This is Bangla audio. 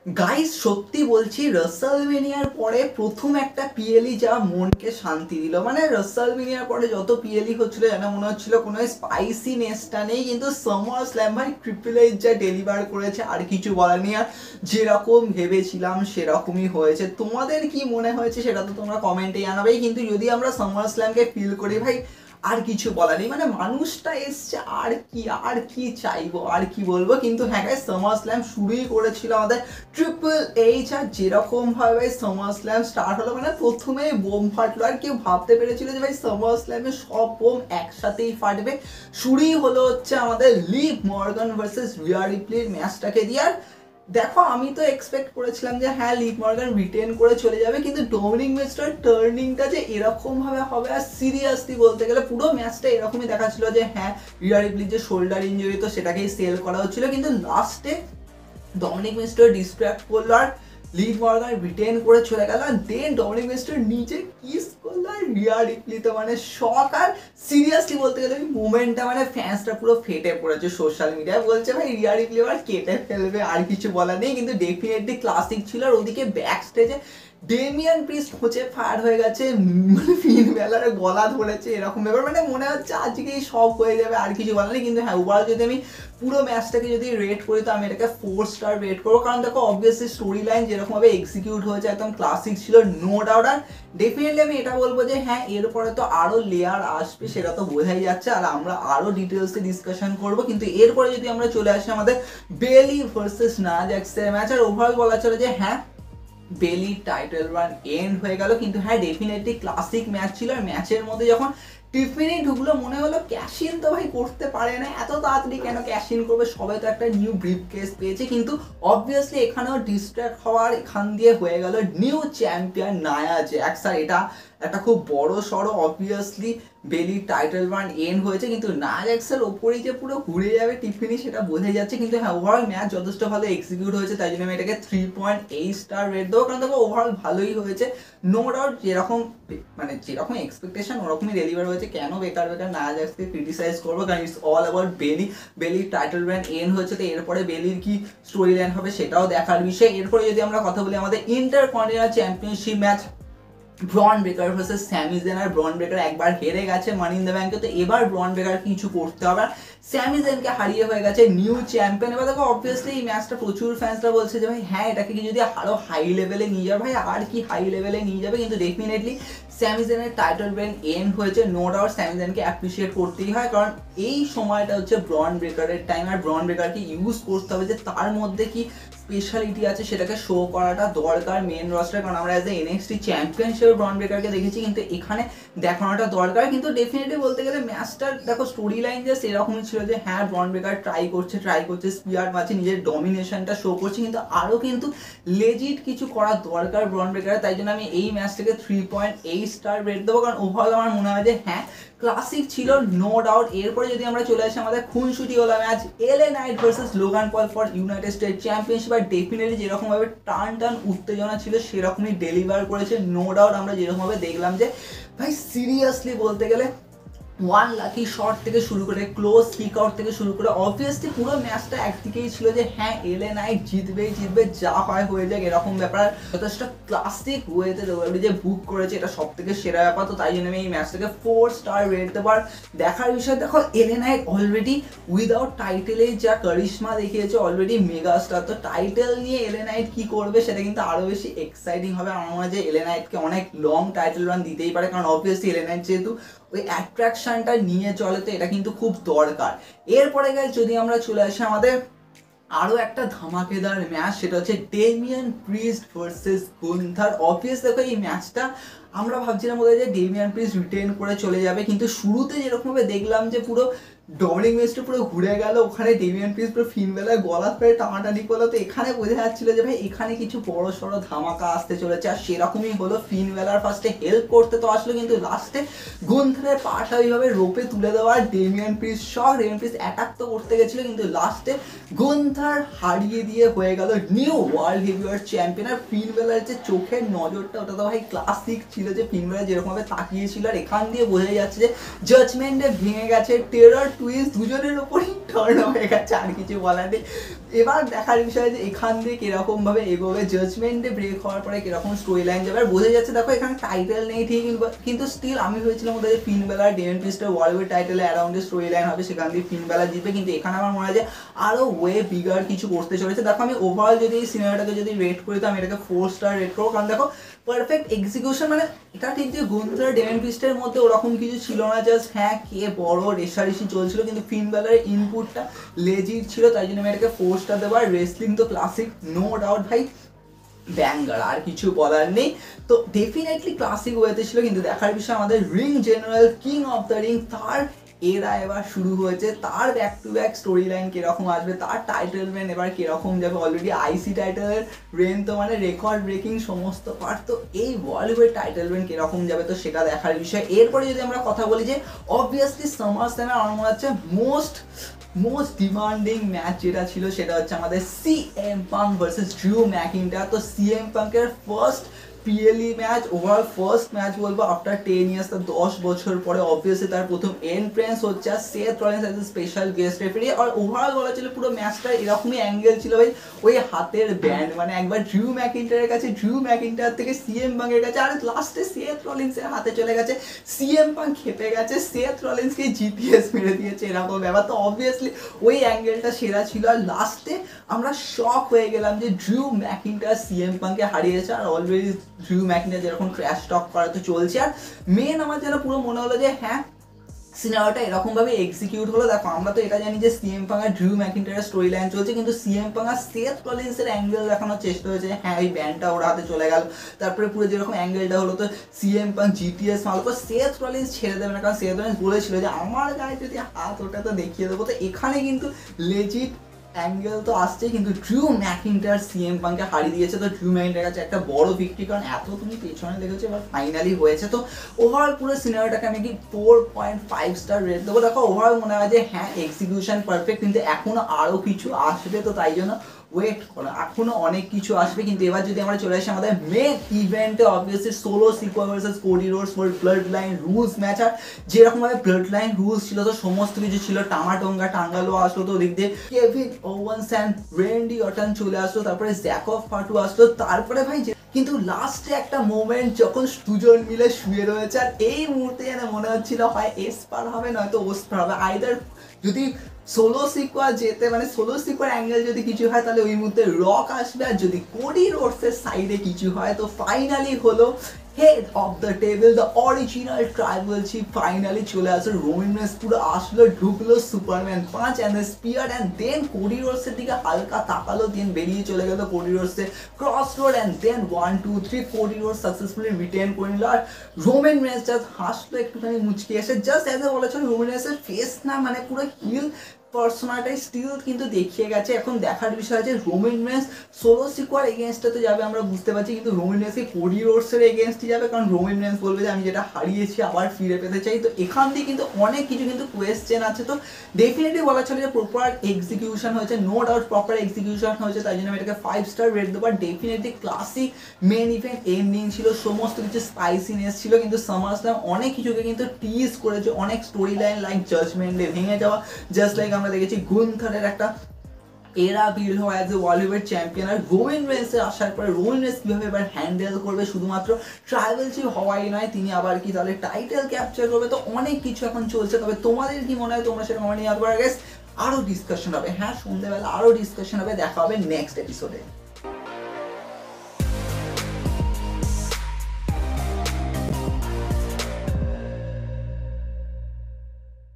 গাইস সত্যি বলছি রাসেলমেনিয়ার পরে প্রথম একটা পিএলই যা মনকে শান্তি দিল। মানে রাসেলমেনিয়ার পরে যত পিএলই হচ্ছিল যেন মনে হচ্ছিল কোনো স্পাইসিনেসটা নেই, কিন্তু সামার স্ল্যাম ভাই ট্রিপল এইচ যা ডেলিভার করেছে আর কিছু বলার নেই। আর যেরকম ভেবেছিলাম সেরকমই হয়েছে। তোমাদের কি মনে হয়েছে সেটা তো তোমরা কমেন্টে জানাবেই, কিন্তু যদি আমরা সামার স্ল্যামকে ফিল করি ভাই আর কিছু বলার নেই। মানে মানুষটা এসছে আর কি চাইবো আর কি বলবো। কিন্তু হ্যাঁ গাইস সামার স্ল্যাম শুরুই করেছিল আমাদের ট্রিপল এইচ। আর যেরকম ভাবে সামার স্ল্যাম স্টার্ট হলো মানে প্রথমেই বোম ফাটলো। আর কেউ ভাবতে পেরেছিল যে ভাই সামার স্ল্যামে সব বোম একসাথেই ফাটবে? শুরুই হলো হচ্ছে আমাদের লিভ মর্গান ভার্সেস রিয়া রিপ্লির ম্যাচটাকে দিয়ে। আর দেখো আমি তো এক্সপেক্ট করেছিলাম যে হ্যাঁ লিভ মর্গান রিটেন করে চলে যাবে, কিন্তু ডমিনিক মিস্টার টার্নিংটা যে এরকম ভাবে হবে আর সিরিয়াসলি বলতে গেলে পুরো ম্যাচটা এরকমই দেখাচ্ছিল যে হ্যাঁ রিয়া রিপ্লির যে শোল্ডার ইঞ্জুরি তো সেটাকেই সেল করা হচ্ছিল, কিন্তু লাস্টে ডমিনিক মিস্টার ডিস্ট্র্যাক্ট করলো আর লিভ মর্গান রিটেন করে চলে গেল। আর দেন ডমিনিক মিস্টার নিচে কিস করলো আর রিয়া রিপ্লি তো মানে শক। আর সিরিয়াসলি বলতে গেলে ওই মোমেন্টটা মানে ফ্যান্সটা পুরো ফেটে পড়েছে সোশ্যাল মিডিয়ায়, বলছে ভাই রিয়া রিপ্লি আবার কেটে ফেলবে আর কিছু বলার নেই। কিন্তু ডেফিনেটলি ক্লাসিক ছিল। আর ওদিকে ব্যাক স্টেজে ডেমিয়ান প্রিস্ট হচ্ছে ফায়ার হয়ে গেছে, মানে ফিন বেলার গলা ধরেছে এরকম ব্যাপার। মানে মনে হচ্ছে আজকেই সব হয়ে যাবে আর কিছু বলার নেই। কিন্তু হ্যাঁ ওভারঅল যদি আমি পুরো ম্যাচটাকে যদি রেট করি তো আমি এটাকে 4 স্টার রেট করবো, কারণ দেখো অবভিয়াসলি স্টোরি লাইন যেরকমভাবে এক্সিকিউট হয়েছে একদম ক্লাসিক ছিল, নো ডাউট। আর ডেফিনেটলি আমি এটা বলবো যে হ্যাঁ এরপরে তো আরো লেয়ার আসবে সেটা তো বোঝাই যাচ্ছে, আর আমরা আরো ডিটেলসে ডিসকাশন করবো। কিন্তু এরপরে যদি আমরা চলে আসি আমাদের বেলি ভার্সেস নায়া জ্যাক্সের ম্যাচ, আর ওভারঅল বলা চলে যে হ্যাঁ বেলি টাইটেল রান এন্ড হয়ে গেল। কিন্তু হ্যাঁ ডেফিনেটলি ক্লাসিক ম্যাচ ছিল। আর ম্যাচের মধ্যে যখন টিফিনি ঢুকলো মনে হলো ক্যাশ ইন তো ভাই করতে পারে না, এত তাড়াতাড়ি কেন ক্যাশ ইন করবে, সবাই তো একটা নিউ ব্রিফ কেস পেয়েছে। কিন্তু অবভিয়াসলি এখানেও ডিস্ট্র্যাক্ট হওয়ার এখান দিয়ে হয়ে গেল নিউ চ্যাম্পিয়ন নায়া জ্যাক্স। আর এটা একটা খুব বড় সড়ো অবভিয়াসলি বেলি টাইটেল রান এন্ড হয়েছে, কিন্তু নায়া জ্যাক্সের ওপরেই যে পুরো ঘুরে যাবে টিফিনি সেটা বোঝাই যাচ্ছে। কিন্তু হ্যাঁ ওভারঅল ম্যাচ যথেষ্ট ভালো এক্সিকিউট হয়েছে, তাই জন্য আমি এটাকে 3.8 স্টার রেট দেবো। কারণ দেখো ওভারঅল ভালোই হয়েছে, নো ডাউট। যেরকম মানে যেরকম এক্সপেকটেশন ওরকমই ডেলিভার হয়েছে। কেন বেকার বেকার নায়া জ্যাক্সকে ক্রিটিসাইজ করবো, কারণ ইটস অল অ্যাবাউট বেলি। বেলির টাইটেল রান এন্ড হয়েছে, তো এরপরে বেলির কি স্টোরি লাইন হবে সেটাও দেখার বিষয়। এরপরে যদি আমরা কথা বলি আমাদের intercontinental championship match Bron Breakker versus Sami Zayn. আর ব্রন ব্রেকার একবার হেরে গেছে মানি ইন দ্য ব্যাংকে, তো এবার ব্রন ব্রেকার কিছু করতে হবে। স্যামি জেনকে হারিয়ে হয়ে গেছে নিউ চ্যাম্পিয়ন। এবার দেখো অবভিয়াসলি এই ম্যাচটা প্রচুর ফ্যান্সরা বলছে যে ভাই হ্যাঁ এটাকে কি যদি আরো হাই লেভেলে নিয়ে যাবে, ভাই আর কি হাই লেভেলে নিয়ে যাবে। কিন্তু ডেফিনেটলি স্যামি জেনের টাইটেল রেন এন্ড হয়েছে, নো ডাউট স্যামি জেনকে অ্যাপ্রিসিয়েট করতেই হয়, কারণ এই সময়টা হচ্ছে ব্রন ব্রেকারের টাইম। আর ব্রন ব্রেকারকে ইউজ করতে হবে যে তার মধ্যে কি স্পেশালিটি আছে সেটাকে শো করাটা দরকার মেন রস্টারে। কারণ আমরা অ্যাজ এ এনএক্সটি চ্যাম্পিয়ন হিসেবে ব্রন ব্রেকারকে দেখেছি, কিন্তু এখানে দেখানোটা দরকার। কিন্তু ডেফিনেটলি বলতে গেলে ম্যাচটার দেখো স্টোরি লাইন যে সেরকমই ছিল যে হ্যাঁ ব্রন ব্রেকার ট্রাই করছে স্পিয়ার মাঝে নিজের ডমিনেশনটা শো করছে, কিন্তু আরও কিন্তু লেজিট কিছু করা দরকার ব্রন ব্রেকারের। তাই জন্য আমি এই ম্যাচটাকে 3.8 স্টার রেট দেবো, কারণ ওভারঅল আমার মনে হয় যে হ্যাঁ ক্লাসিক ছিল, নো ডাউট। এরপরে যদি আমরা চলে আসি আমাদের খুনসুটি হলো match LA Knight versus Logan Paul for United State championship. আর ডেফিনেটলি যেরকমভাবে টান উত্তেজনা ছিল সেরকমই ডেলিভার করেছে, নো ডাউট। আমরা যেরকমভাবে দেখলাম যে ভাই সিরিয়াসলি বলতে গেলে ওয়ান লাকি শট থেকে শুরু করে ক্লোজ কিক আউট থেকে শুরু করে অবভিয়াসলি পুরো ম্যাচটা একদিকেই ছিল যে হ্যাঁ এলএ নাইট জিতবেই জিতবে, যা হয় হয়ে যাক এরকম ব্যাপার। যথেষ্ট ক্লাসিক ওয়েতে ডব্লিউডাব্লিউ যে বুক করেছে এটা সব থেকে সেরা ব্যাপার। তো তাই জন্য আমি এই ম্যাচটাকে 4 স্টার রেট দেবো। আর দেখার বিষয় দেখো এলএ নাইট অলরেডি উইদাউট টাইটেলে যা কারিশমা দেখিয়েছে, অলরেডি মেগা স্টার। তো টাইটেল নিয়ে এলএ নাইট কি করবে সেটা কিন্তু আরো বেশি এক্সাইটিং হবে। আমার মনে হয় যে এলএ নাইটকে অনেক লং টাইটেল রান দিতেই পারে, কারণ অবভিয়াসলি এলএ নাইট যেহেতু ওই অ্যাট্রাকশনটা নিয়ে চলে তো এটা কিন্তু খুব দরকার। এরপরে গাইস যদি আমরা চলে আসি আমাদের আরো একটা ধামাকেদার ম্যাচ, সেটা হচ্ছে Damian priest versus Gunther. Obvious দেখো এই ম্যাচটা আমরা ভাবছিলাম বোধহয় যে ডেমিয়ান প্রিস্ট রিটেন করে চলে যাবে, কিন্তু শুরুতে যেরকমভাবে দেখলাম যে পুরো ডমিনিক মিস্টার পুরো ঘুরে গেল, ওখানে ডেমিয়ান প্রিস্ট পুরো ফিন বেলায় গলা ফেলে টানাটানি করলো। তো এখানে বোঝা যাচ্ছিল যে ভাই এখানে কিছু বড় সড়ো ধামাকা আসতে চলেছে, আর সেরকমই হলো। ফিন বেলার ফার্স্টে হেল্প করতে তো আসলো, কিন্তু লাস্টে গুন্থারের পাটা ওইভাবে রোপে তুলে দেওয়া ডেমিয়ান প্রিস্ট শখ। ডেমিয়ান প্রিস্ট অ্যাটাক তো করতে গেছিলো, কিন্তু লাস্টে গুন্থার হারিয়ে দিয়ে হয়ে গেল নিউ ওয়ার্ল্ড হেভিওয়েট চ্যাম্পিয়ন। আর ফিন বেলার যে চোখের নজরটা ওটা তো ভাই ক্লাসিক ছিল, যে ফিন বেলা যেরকমভাবে তাকিয়েছিল। আর এখান দিয়ে বোঝা যাচ্ছে যে জাজমেন্টে ভেঙে গেছে, টেরার টুইস্ট দুজনের ওপরই টার্ন হয়ে গেছে, আর কিছু বলার নেই। এবার দেখার বিষয় যে এখান দিয়ে কিরকম ভাবে এগোবে, জাজমেন্টে ব্রেক হওয়ার পরে কিরকম স্টোরি লাইন যাবে। আর বোঝা যাচ্ছে দেখো এখানে টাইটেল নেই ঠিক, কিন্তু স্টিল আমি ভেবেছিলাম ওদের যে ফিন বেলার ডেমিয়ান প্রিস্টের ওয়ার্ল্ড টাইটেলে অ্যারাউন্ডে স্টোরি লাইন হবে, সেখান দিয়ে ফিন বেলা জিতবে। কিন্তু এখানে আমার মনে হয় যে আরো ওয়ে বিগার কিছু করতে চলেছে। দেখো আমি ওভারঅল যদি এই সিনেমাটাকে যদি রেট করি তো আমি এটাকে 4 স্টার রেট করবো, কারণ দেখো পারফেক্ট এক্সিকিউশন। মানে এটা ঠিক যে গুন্থার ডেমিয়ান প্রিস্টের মধ্যে ওরকম কিছু ছিল না, জাস্ট হ্যাঁ কে বড় রেশারেশি চলছিল, কিন্তু ফিন বেলারের ইনপুটটা লেজিট ছিল, তাই জন্য আমি এটাকে 4 স্টার দেবো। আর রেসলিং তো ক্লাসিক, নো ডাউট ভাই, ব্যাঙ্গার, আর কিছু বলার নেই। তো ডেফিনেটলি ক্লাসিক ওয়েতে ছিল। কিন্তু দেখার বিষয় আমাদের ring general, king of the ring, তার এরা এবার শুরু হয়েছে, তার back to back story line কিরকম আসবে, তার টাইটেল রেন এবার কিরকম যাবে। অলরেডি আইসি টাইটেলের রেন তো মানে রেকর্ড ব্রেকিং সমস্ত পার্ট, তো এই ওয়ার্ল্ড টাইটেল রেন কিরকম যাবে তো সেটা দেখার বিষয়। এরপরে যদি আমরা কথা বলি যে অবভিয়াসলি সামার স্ল্যামে আমার মনে হচ্ছে মোস্ট ডিমান্ডিং ম্যাচ যেটা ছিল সেটা হচ্ছে আমাদের CM Punk versus Drew McIntyre. তো সিএম পাঙ্কের first PLE match, overall first match বলবো আফটার 10 ইয়ার্স, তার 10 বছর পরে অবভিয়াসলি তার প্রথম এন্ট্রেন্স হচ্ছে। আর Seth Rollins as a special guest referee. আর ওভারঅল বলা ছিল পুরো ম্যাচটা এরকমই অ্যাঙ্গেল ছিল ভাই, ওই হাতের ব্যান্ড, মানে একবার ড্রিউ ম্যাকিন্টায়ারের কাছে, ড্রিউ ম্যাকিন্টায়ার থেকে সিএম পাঙ্কের কাছে, আর লাস্টে সেথ রলিন্সের হাতে চলে গেছে। সিএম পাঙ্ক খেপে গেছে, সেথ রলিন্সকে জিপিএস মেরে দিয়েছে, এরকম ব্যাপার। তো অবভিয়াসলি ওই অ্যাঙ্গেলটা সেরা ছিল। আর লাস্টে আমরা শক হয়ে গেলাম যে ড্রিউ ম্যাকিন্টায়ার সিএম পাঙ্ককে হারিয়েছে। আর অলরেডি ড্রিউ ম্যাকিন্টায়ার যেরকম ট্র্যাশ টক করা তো চলছে। আর মেন আমার যেন পুরো মনে হলো যে হ্যাঁ সিনেমাটা এরকম ভাবে এক্সিকিউট হলো। দেখো আমরা তো এটা জানি যে সিএম পাঙ্ক আর ড্রিউ ম্যাকিন্টায়ারের স্টোরি লাইন চলছে, কিন্তু সিএম পাঙ্ক আর সেথ রলিন্সের অ্যাঙ্গেল দেখানোর চেষ্টা হয়েছে, হ্যাঁ ওই ব্যান্ডটা ওর হাতে চলে গেল, তারপরে পুরো যেরকম অ্যাঙ্গেলটা হলো তো সিএম পাঙ্ক জিটিএস মারলো, তো সেথ রলিন্স ছেড়ে দেবে না, কারণ সেথ রলিন্স বলেছিল যে আমার গায়ে যদি হাত ওটা তো দেখিয়ে দেবো। তো এখানে কিন্তু লেজিট অ্যাঙ্গেল তো আসছে, কিন্তু ড্রিউ ম্যাকিন্টায়ার সিএম পাঙ্ককে হারিয়ে দিয়েছে। তো ড্রিউ ম্যাকিন্টায়ার কাছে একটা বড় ভিক্টরি, কারণ এত তুমি পেছনে দেখেছো এবার ফাইনালি হয়েছে। তো ওভারঅল পুরো সিনেমাটাকে আমি কি 4.5 স্টার রেট দেবো। দেখো ওভারঅল মনে হয় যে হ্যাঁ এক্সিকিউশন পারফেক্ট, কিন্তু এখনো আরও কিছু আসবে, তো তাই জন্য ওয়েট করো, এখনো অনেক কিছু আসবে। কিন্তু এবার যদি আমরা চলে আসি আমাদের মেন ইভেন্টে, obviously Solo Sikoa versus Cody Rhodes for bloodline rules match. আর যেরকমভাবে ব্লাড লাইন রুলস ছিল তো সমস্ত কিছু ছিল, টাঙ্গা টাঙ্গালো আসলো, তো ওদিক দিয়ে কেভিন ওভানস অ্যান্ড রেন্ডি অর্টন চলে আসলো, তারপরে জ্যাকব ফাটু আসলো, তারপরে ভাই কিন্তু লাস্টে একটা মোমেন্ট যখন দুজন মিলে শুয়ে রয়েছে, আর এই মুহূর্তে যেন মনে হচ্ছিল হয় এসপার হবে নয়তো ওসপার হবে। আইদার যদি সোলো সিকোয়া যেতে, মানে সোলো সিকোয়ার অ্যাঙ্গেল যদি কিছু হয় তাহলে ওই মুহূর্তে রক আসবে, আর যদি কোডি রোডসের সাইডে কিছু হয় তো ফাইনালি হলো head of the table, the original tribal chief finally চলে আসলো। রোমান রেন্স পুরো আসলো, ঢুকলো Superman punch and the spear, and then Cody রোডসের দিকে হালকা তাকালো, দেন বেরিয়ে চলে গেল কোডি রোডসে Cross Rhodes, and then 1 2 3 Cody Rhodes successfully retain করে নিল। আর রোমান রেন্স জাস্ট হাসলো একটুখানি মুচকি এসে, জাস্ট অ্যাজ এ বলেছিল রোমান রেন্সের ফেস না মানে পুরো হিল পার্সোনাটাই স্টিল কিন্তু দেখিয়ে গেছে। এখন দেখার বিষয় আছে রোমান রেন্স সোলো সিকোয়ার এগেনস্টে তো যাবে আমরা বুঝতে পারছি, কিন্তু রোমান রেন্সকে কোডি রোডসের এগেনস্টে যাবে, কারণ রোমান রেন্স বলবে যে আমি যেটা হারিয়েছি আবার ফিরে পেতে চাই। তো এখান দিয়ে কিন্তু অনেক কিছু কিন্তু কোয়েশ্চেন আছে। তো ডেফিনেটলি বলা চলে যে প্রপার এক্সিকিউশন হয়েছে, নো ডাউট প্রপার এক্সিকিউশন হয়েছে, তাই জন্য আমি এটাকে 5 স্টার রেট দেবো। Definitely classic main event ending ছিল, সমস্ত কিছু স্পাইসিনেস ছিল, কিন্তু সামার স্ল্যাম অনেক কিছুকে কিন্তু টিজ করেছে, অনেক স্টোরি লাইন লাইক জাজমেন্টে ভেঙে যাওয়া, জাস্ট লাইক আমরা দেখেছি গুন্থারের একটা এরা বিল্ড হওয়া অ্যাজ এ ওয়ার্ল্ড চ্যাম্পিয়ন। আর রোমান রেন্সে আসার পরে রোমান রেন্স কীভাবে এবার হ্যান্ডেল করবে, শুধুমাত্র ট্রাইবাল চিফ হওয়াই নয়, তিনি আবার কি তাহলে টাইটেল ক্যাপচার করবে। তো অনেক কিছু এখন চলছে, তবে তোমাদের কি মনে হয় তোমরা সেটা কমেন্টে জানাতে পারো। আরও ডিসকাশন হবে, হ্যাঁ সন্ধ্যেবেলা আরও ডিসকাশন হবে, দেখা হবে নেক্সট এপিসোডে।